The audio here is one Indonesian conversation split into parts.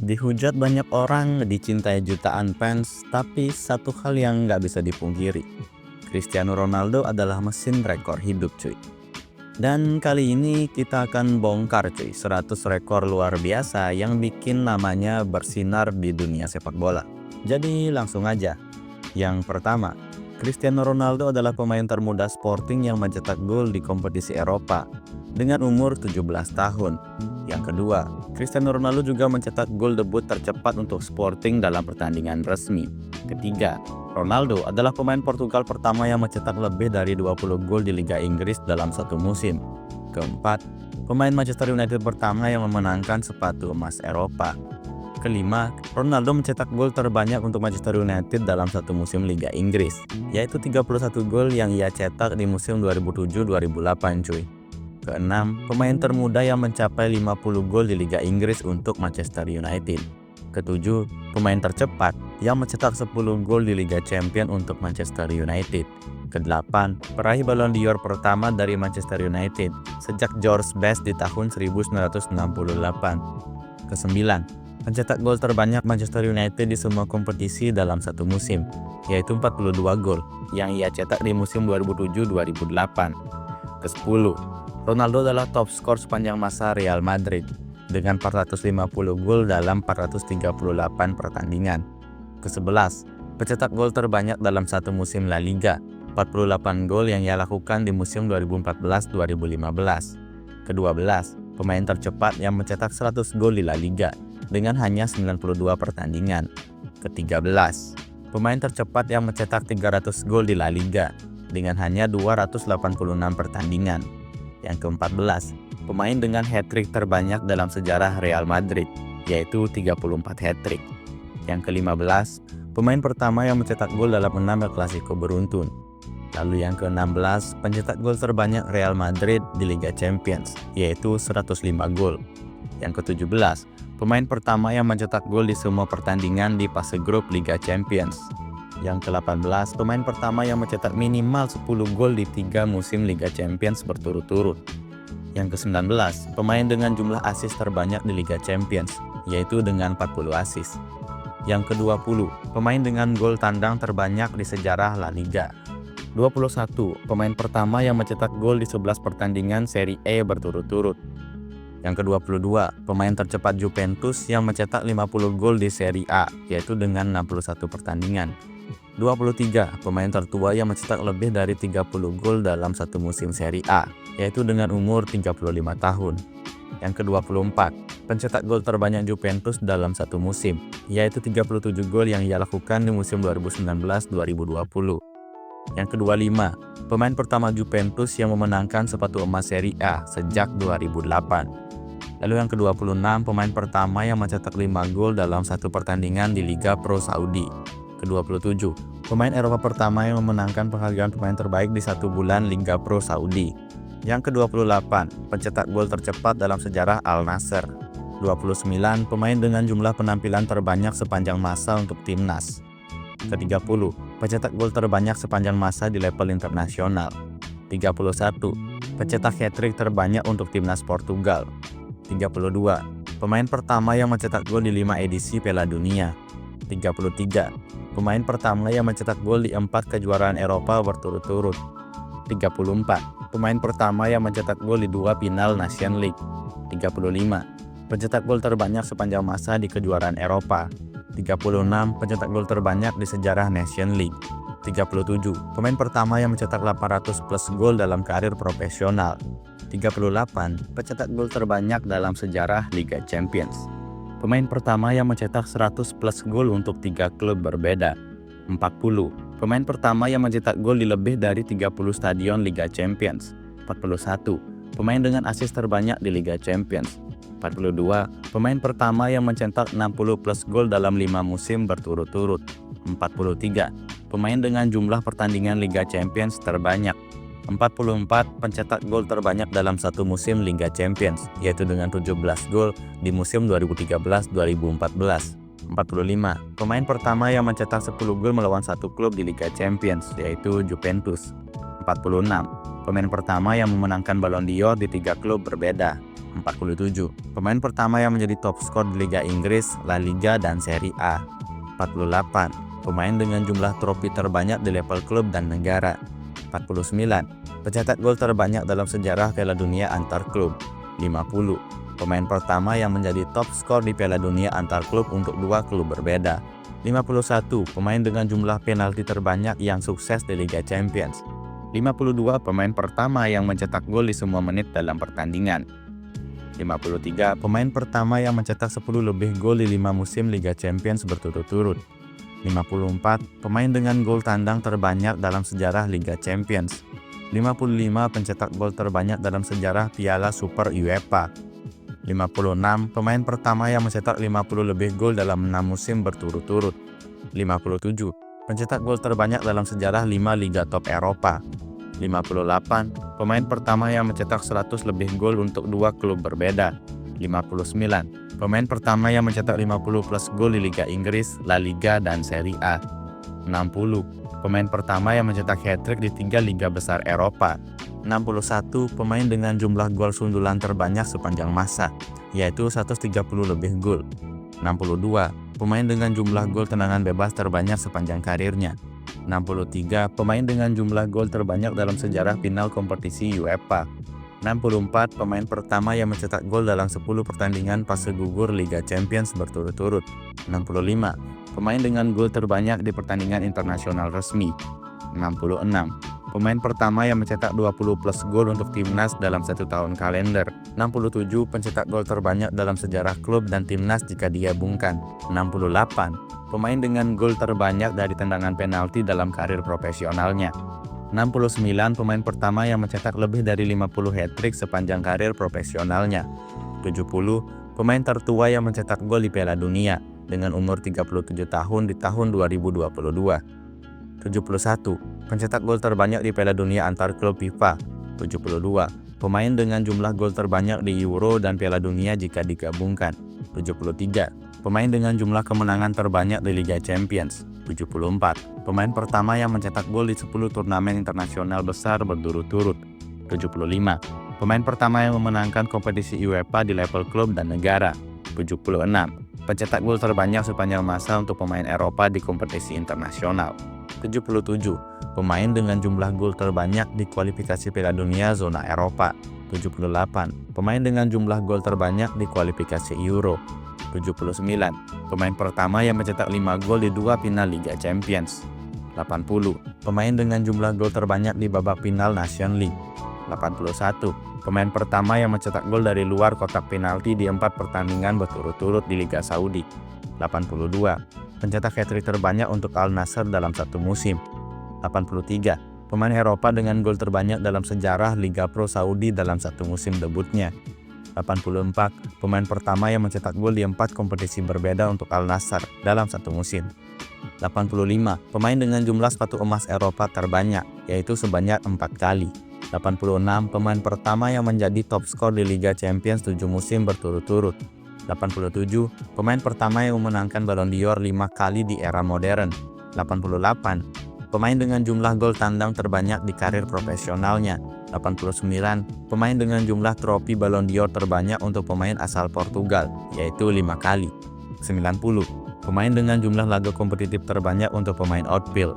Dihujat banyak orang, dicintai jutaan fans, tapi satu hal yang nggak bisa dipungkiri, Cristiano Ronaldo adalah mesin rekor hidup cuy. Dan kali ini kita akan bongkar cuy 100 rekor luar biasa yang bikin namanya bersinar di dunia sepak bola. Jadi langsung aja. Yang pertama, Cristiano Ronaldo adalah pemain termuda Sporting yang mencetak gol di kompetisi Eropa dengan umur 17 tahun. Yang kedua, Cristiano Ronaldo juga mencetak gol debut tercepat untuk Sporting dalam pertandingan resmi. Ketiga, Ronaldo adalah pemain Portugal pertama yang mencetak lebih dari 20 gol di Liga Inggris dalam satu musim. Keempat, pemain Manchester United pertama yang memenangkan sepatu emas Eropa. Kelima, Ronaldo mencetak gol terbanyak untuk Manchester United dalam satu musim Liga Inggris, yaitu 31 gol yang ia cetak di musim 2007-2008 cuy. Keenam, pemain termuda yang mencapai 50 gol di Liga Inggris untuk Manchester United. Ketujuh, pemain tercepat yang mencetak 10 gol di Liga Champions untuk Manchester United. Kedelapan, peraih Ballon d'Or pertama dari Manchester United sejak George Best di tahun 1968. Kesembilan, pencetak gol terbanyak Manchester United di semua kompetisi dalam satu musim, yaitu 42 gol yang ia cetak di musim 2007-2008. Ke-10, Ronaldo adalah top skor sepanjang masa Real Madrid dengan 450 gol dalam 438 pertandingan. Ke-11, pencetak gol terbanyak dalam satu musim La Liga, 48 gol yang ia lakukan di musim 2014-2015. Ke-12, pemain tercepat yang mencetak 100 gol di La Liga dengan hanya 92 pertandingan. Ke-13, pemain tercepat yang mencetak 300 gol di La Liga dengan hanya 286 pertandingan. Yang ke-14, pemain dengan hat-trick terbanyak dalam sejarah Real Madrid, yaitu 34 hat-trick. Yang ke-15, pemain pertama yang mencetak gol dalam 6 El Clasico beruntun. Lalu yang ke-16, pencetak gol terbanyak Real Madrid di Liga Champions, yaitu 105 gol. Yang ke-17, pemain pertama yang mencetak gol di semua pertandingan di fase grup Liga Champions. Yang ke-18, pemain pertama yang mencetak minimal 10 gol di 3 musim Liga Champions berturut-turut. Yang ke-19, pemain dengan jumlah assist terbanyak di Liga Champions, yaitu dengan 40 assist. Yang ke-20, pemain dengan gol tandang terbanyak di sejarah La Liga. 21, pemain pertama yang mencetak gol di 11 pertandingan Serie A berturut-turut. Yang ke-22, pemain tercepat Juventus yang mencetak 50 gol di Serie A, yaitu dengan 61 pertandingan. 23, pemain tertua yang mencetak lebih dari 30 gol dalam satu musim Serie A, yaitu dengan umur 35 tahun. Yang ke-24, pencetak gol terbanyak Juventus dalam satu musim, yaitu 37 gol yang ia lakukan di musim 2019-2020. Yang ke-25, pemain pertama Juventus yang memenangkan sepatu emas Serie A sejak 2008. Lalu yang ke-26, pemain pertama yang mencetak 5 gol dalam satu pertandingan di Liga Pro Saudi. Ke-27, pemain Eropa pertama yang memenangkan penghargaan pemain terbaik di satu bulan Liga Pro Saudi. Yang ke-28, pencetak gol tercepat dalam sejarah Al Nassr. 29, pemain dengan jumlah penampilan terbanyak sepanjang masa untuk timnas. Ke-30, pencetak gol terbanyak sepanjang masa di level internasional. 31, pencetak hat-trick terbanyak untuk timnas Portugal. 32, pemain pertama yang mencetak gol di 5 edisi Piala Dunia. 33, pemain pertama yang mencetak gol di 4 kejuaraan Eropa berturut-turut. 34, pemain pertama yang mencetak gol di 2 final Nation League. 35, pencetak gol terbanyak sepanjang masa di kejuaraan Eropa. 36, pencetak gol terbanyak di sejarah Nation League. 37, pemain pertama yang mencetak 800 plus gol dalam karir profesional. 38, pencetak gol terbanyak dalam sejarah Liga Champions. Pemain pertama yang mencetak 100 plus gol untuk 3 klub berbeda. 40, pemain pertama yang mencetak gol di lebih dari 30 stadion Liga Champions. 41, pemain dengan assist terbanyak di Liga Champions. 42, pemain pertama yang mencetak 60 plus gol dalam 5 musim berturut-turut. 43, pemain dengan jumlah pertandingan Liga Champions terbanyak. 44, pencetak gol terbanyak dalam satu musim Liga Champions, yaitu dengan 17 gol di musim 2013-2014. 45, pemain pertama yang mencetak 10 gol melawan satu klub di Liga Champions, yaitu Juventus. 46. Pemain pertama yang memenangkan Ballon d'Or di 3 klub berbeda. 47. Pemain pertama yang menjadi top skor di Liga Inggris, La Liga, dan Serie A. 48. Pemain dengan jumlah trofi terbanyak di level klub dan negara. 49. Pencetak gol terbanyak dalam sejarah Piala Dunia antar klub. 50. Pemain pertama yang menjadi top skor di Piala Dunia antar klub untuk 2 klub berbeda. 51. Pemain dengan jumlah penalti terbanyak yang sukses di Liga Champions. 52. Pemain pertama yang mencetak gol di semua menit dalam pertandingan. 53. Pemain pertama yang mencetak 10 lebih gol di 5 musim Liga Champions berturut-turut. 54. Pemain dengan gol tandang terbanyak dalam sejarah Liga Champions. 55. Pencetak gol terbanyak dalam sejarah Piala Super UEFA. 56. Pemain pertama yang mencetak 50 lebih gol dalam 6 musim berturut-turut. 57. Pencetak gol terbanyak dalam sejarah 5 Liga Top Eropa. 58. Pemain pertama yang mencetak 100 lebih gol untuk 2 klub berbeda. 59. Pemain pertama yang mencetak 50 plus gol di Liga Inggris, La Liga, dan Serie A. 60. Pemain pertama yang mencetak hat-trick di 3 liga besar Eropa. 61. Pemain dengan jumlah gol sundulan terbanyak sepanjang masa, yaitu 130 lebih gol. 62. Pemain dengan jumlah gol tendangan bebas terbanyak sepanjang karirnya. 63. Pemain dengan jumlah gol terbanyak dalam sejarah final kompetisi UEFA. 64. Pemain pertama yang mencetak gol dalam 10 pertandingan fase gugur Liga Champions berturut-turut. 65. Pemain dengan gol terbanyak di pertandingan internasional resmi. 66. Pemain pertama yang mencetak 20 plus gol untuk timnas dalam 1 tahun kalender. 67. Pencetak gol terbanyak dalam sejarah klub dan timnas jika digabungkan. 68. Pemain dengan gol terbanyak dari tendangan penalti dalam karir profesionalnya. 69. Pemain pertama yang mencetak lebih dari 50 hat-trick sepanjang karir profesionalnya. 70. Pemain tertua yang mencetak gol di Piala Dunia dengan umur 37 tahun di tahun 2022. 71. Pencetak gol terbanyak di Piala Dunia antar klub FIFA. 72. Pemain dengan jumlah gol terbanyak di Euro dan Piala Dunia jika digabungkan. 73. Pemain dengan jumlah kemenangan terbanyak di Liga Champions. 74. Pemain pertama yang mencetak gol di 10 turnamen internasional besar berturut-turut. 75. Pemain pertama yang memenangkan kompetisi UEFA di level klub dan negara. 76. Pencetak gol terbanyak sepanjang masa untuk pemain Eropa di kompetisi internasional. 77. Pemain dengan jumlah gol terbanyak di kualifikasi Piala Dunia zona Eropa. 78. Pemain dengan jumlah gol terbanyak di kualifikasi Euro. 79. Pemain pertama yang mencetak 5 gol di 2 final Liga Champions. 80. Pemain dengan jumlah gol terbanyak di babak final Nation League. 81. Pemain pertama yang mencetak gol dari luar kotak penalti di 4 pertandingan berturut-turut di Liga Saudi. 82. Pencetak hat-trick terbanyak untuk Al Nassr dalam 1 musim. 83. Pemain Eropa dengan gol terbanyak dalam sejarah Liga Pro Saudi dalam 1 musim debutnya. 84. Pemain pertama yang mencetak gol di 4 kompetisi berbeda untuk Al Nassr dalam 1 musim. 85. Pemain dengan jumlah sepatu emas Eropa terbanyak, yaitu sebanyak 4 kali. 86. Pemain pertama yang menjadi top skor di Liga Champions 7 musim berturut-turut. 87. Pemain pertama yang memenangkan Ballon d'Or 5 kali di era modern. 88. Pemain dengan jumlah gol tandang terbanyak di karir profesionalnya. 89. Pemain dengan jumlah trofi Ballon d'Or terbanyak untuk pemain asal Portugal, yaitu 5 kali. 90. Pemain dengan jumlah laga kompetitif terbanyak untuk pemain outfield.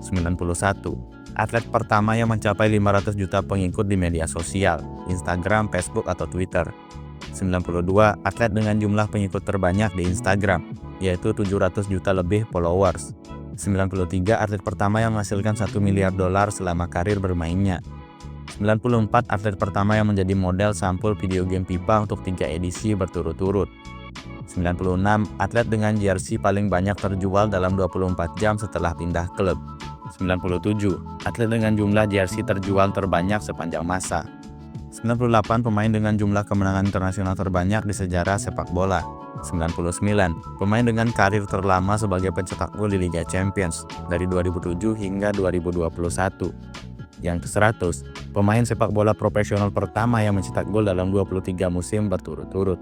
91. Atlet pertama yang mencapai 500 juta pengikut di media sosial, Instagram, Facebook, atau Twitter. 92. Atlet dengan jumlah pengikut terbanyak di Instagram, yaitu 700 juta lebih followers. 93. Atlet pertama yang menghasilkan $1 miliar selama karir bermainnya. 94. Atlet pertama yang menjadi model sampul video game FIFA untuk 3 edisi berturut-turut. 96. Atlet dengan jersey paling banyak terjual dalam 24 jam setelah pindah klub. 97. Atlet dengan jumlah jersey terjual terbanyak sepanjang masa. 98. Pemain dengan jumlah kemenangan internasional terbanyak di sejarah sepak bola. 99. Pemain dengan karir terlama sebagai pencetak gol di Liga Champions dari 2007 hingga 2021. Yang ke-100, pemain sepak bola profesional pertama yang mencetak gol dalam 23 musim berturut-turut.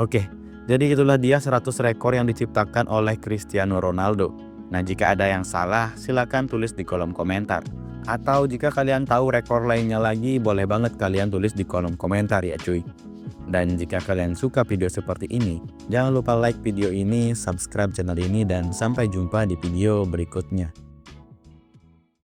Oke, jadi itulah dia 100 rekor yang diciptakan oleh Cristiano Ronaldo. Nah, jika ada yang salah, silakan tulis di kolom komentar. Atau jika kalian tahu rekor lainnya lagi, boleh banget kalian tulis di kolom komentar ya cuy. Dan jika kalian suka video seperti ini, jangan lupa like video ini, subscribe channel ini, dan sampai jumpa di video berikutnya.